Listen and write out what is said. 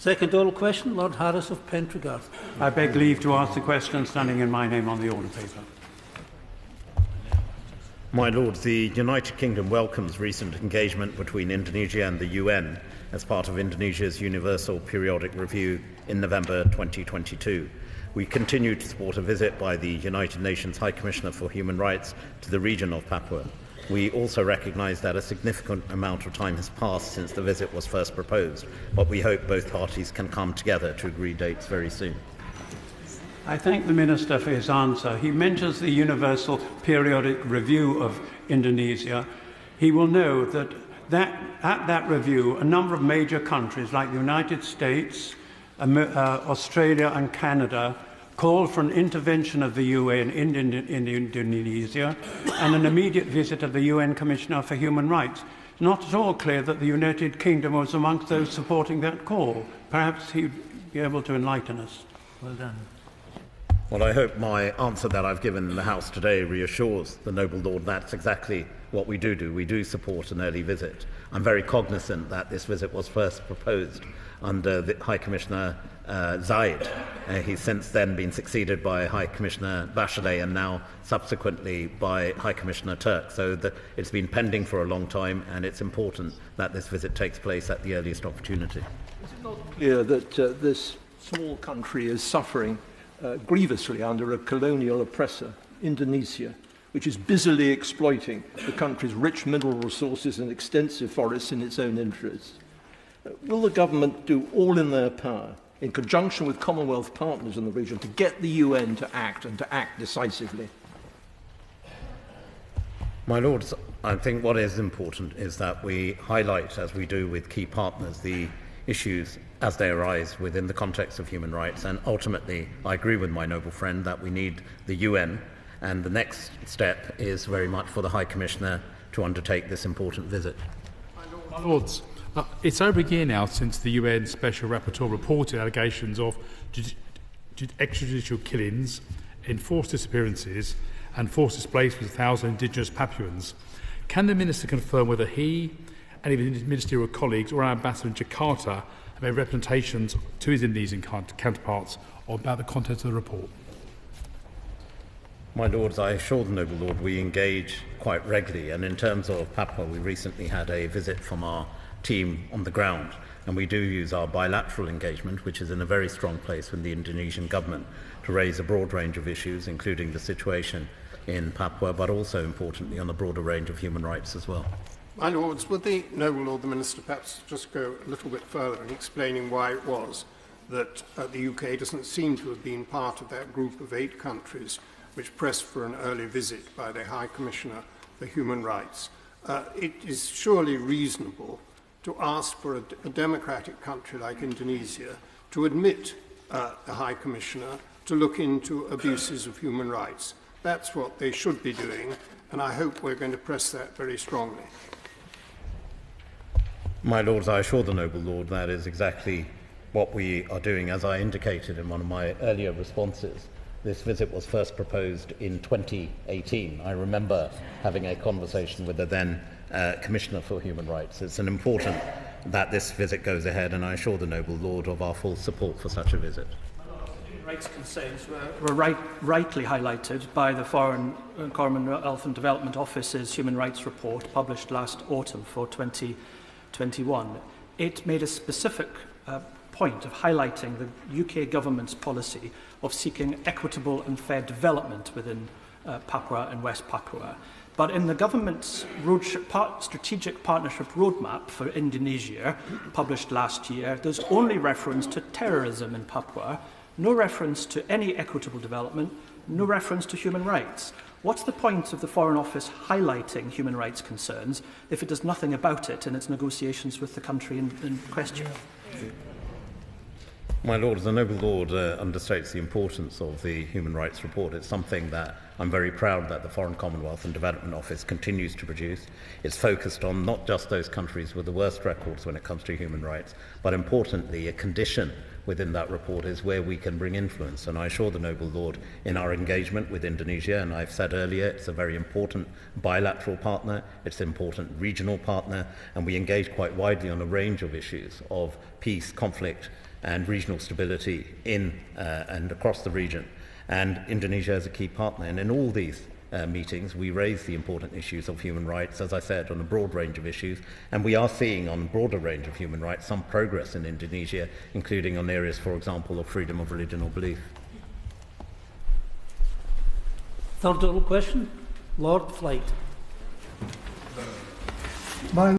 Second oral question, Lord Harris of Pentragarth. I beg leave to ask the question standing in my name on the order paper. My Lords, the United Kingdom welcomes recent engagement between Indonesia and the UN as part of Indonesia's Universal Periodic Review in November 2022. We continue to support a visit by the United Nations High Commissioner for Human Rights to the region of Papua. We also recognise that a significant amount of time has passed since the visit was first proposed, but we hope both parties can come together to agree dates very soon. I thank the Minister for his answer. He mentions the Universal Periodic Review of Indonesia. He will know that at that review, a number of major countries like the United States, Australia and Canada called for an intervention of the UN in Indonesia and an immediate visit of the UN Commissioner for Human Rights. It's not at all clear that the United Kingdom was amongst those supporting that call. Perhaps he'd be able to enlighten us. Well done. Well, I hope my answer that I've given in the House today reassures the noble Lord that's exactly what we do. We do support an early visit. I'm very cognizant that this visit was first proposed under the High Commissioner Zayed. He's since then been succeeded by High Commissioner Bachelet and now subsequently by High Commissioner Turk. So it's been pending for a long time, and it's important that this visit takes place at the earliest opportunity. Is it not clear that this small country is suffering grievously under a colonial oppressor, Indonesia, which is busily exploiting the country's rich mineral resources and extensive forests in its own interests? Will the government do all in their power, in conjunction with Commonwealth partners in the region, to get the UN to act and to act decisively? My Lords, I think what is important is that we highlight, as we do with key partners, the issues as they arise within the context of human rights. And ultimately, I agree with my noble friend that we need the UN, and the next step is very much for the High Commissioner to undertake this important visit. My Lords, it's over a year now since the UN Special Rapporteur reported allegations of extrajudicial killings, enforced disappearances and forced displacement of 1,000 indigenous Papuans. Can the Minister confirm whether he and even his ministerial colleagues or our ambassador in Jakarta have made representations to his Indonesian counterparts about the contents of the report? My Lords, I assure the noble Lord we engage quite regularly, and in terms of Papua, we recently had a visit from our team on the ground, and we do use our bilateral engagement, which is in a very strong place with the Indonesian government, to raise a broad range of issues, including the situation in Papua, but also importantly on a broader range of human rights as well. My Lords, would the noble Lord the Minister perhaps just go a little bit further in explaining why it was that the UK doesn't seem to have been part of that group of 8 countries which pressed for an early visit by the High Commissioner for Human Rights? It is surely reasonable to ask for a democratic country like Indonesia to admit the High Commissioner to look into abuses of human rights. That's what they should be doing, and I hope we're going to press that very strongly. My Lords, I assure the noble Lord that is exactly what we are doing. As I indicated in one of my earlier responses, this visit was first proposed in 2018. I remember having a conversation with the then Commissioner for Human Rights. It's important that this visit goes ahead, and I assure the noble Lord of our full support for such a visit. Human rights concerns were rightly highlighted by the Foreign Commonwealth and Development Office's Human Rights Report published last autumn for 2021. It made a specific point of highlighting the UK government's policy of seeking equitable and fair development within Papua and West Papua. But in the government's strategic partnership roadmap for Indonesia, published last year, there's only reference to terrorism in Papua, no reference to any equitable development, no reference to human rights. What's the point of the Foreign Office highlighting human rights concerns if it does nothing about it in its negotiations with the country in question? My Lord, the noble Lord understates the importance of the Human Rights Report. It's something that I'm very proud that the Foreign Commonwealth and Development Office continues to produce. It's focused on not just those countries with the worst records when it comes to human rights, but importantly, a condition within that report is where we can bring influence. And I assure the noble Lord in our engagement with Indonesia, and I've said earlier, it's a very important bilateral partner, it's an important regional partner, and we engage quite widely on a range of issues of peace, conflict, and regional stability in and across the region. And Indonesia is a key partner. And in all these meetings, we raise the important issues of human rights, as I said, on a broad range of issues. And we are seeing on a broader range of human rights some progress in Indonesia, including on areas, for example, of freedom of religion or belief. Third oral question, Lord Flight.